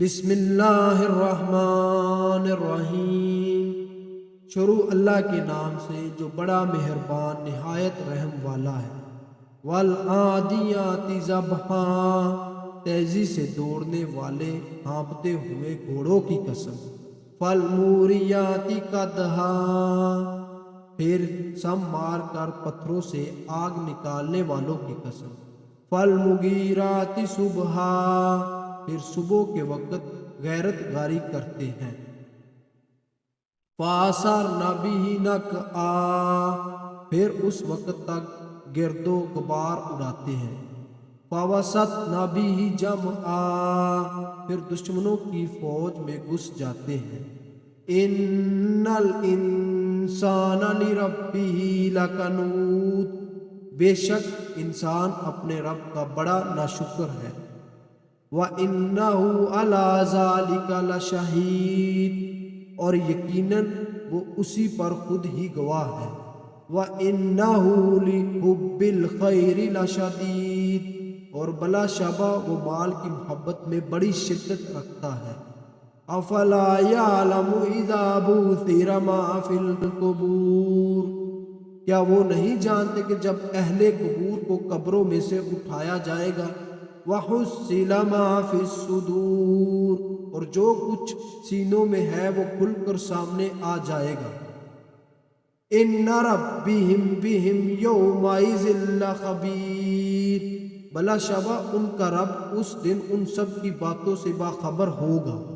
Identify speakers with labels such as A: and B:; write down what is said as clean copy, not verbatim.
A: بسم اللہ الرحمن الرحیم۔ شروع اللہ کے نام سے جو بڑا مہربان نہایت رحم والا ہے۔ والعادیات ضبحا، تیزی سے دوڑنے والے ہانپتے ہوئے گھوڑوں کی قسم۔ فالموریات قدحا، پھر سم مار کر پتھروں سے آگ نکالنے والوں کی قسم۔ فالمغیرات صبحا، پھر صبح کے وقت غیرت گاری کرتے ہیں۔ فَأَثَرْنَ بِهِ نَقْعًا، پھر اس وقت تک گرد و غبار اڑاتے ہیں۔ فَوَسَطْنَ بِهِ جَمْعًا، پھر دشمنوں کی فوج میں گھس جاتے ہیں۔ إِنَّ الْإِنسَانَ لِرَبِّهِ لَكَنُودٌ، بے شک انسان اپنے رب کا بڑا ناشکر ہے۔ وَإِنَّهُ عَلَىٰ ذَٰلِكَ لَشَهِيدٌ، اور یقیناً وہ اسی پر خود ہی گواہ ہے۔ وَإِنَّهُ لِحُبِّ الْخَيْرِ لَشَدِيدٌ، اور بلا شبہ وہ مال کی محبت میں بڑی شدت رکھتا ہے۔ أَفَلَا يَعْلَمُ إِذَا بُعْثِرَ مَا فِي الْقُبُورِ، کیا وہ نہیں جانتے کہ جب اہل قبور کو قبروں میں سے اٹھایا جائے گا۔ وَحُصِّلَ مَا فِي الصُّدُورِ، اور جو کچھ سینوں میں ہے وہ کھل کر سامنے آ جائے گا۔ إِنَّ رَبِّهِمْ بِهِمْ يَوْمَئِذٍ لَخَبِيرٌ، بلا شبہ ان کا رب اس دن ان سب کی باتوں سے باخبر ہوگا۔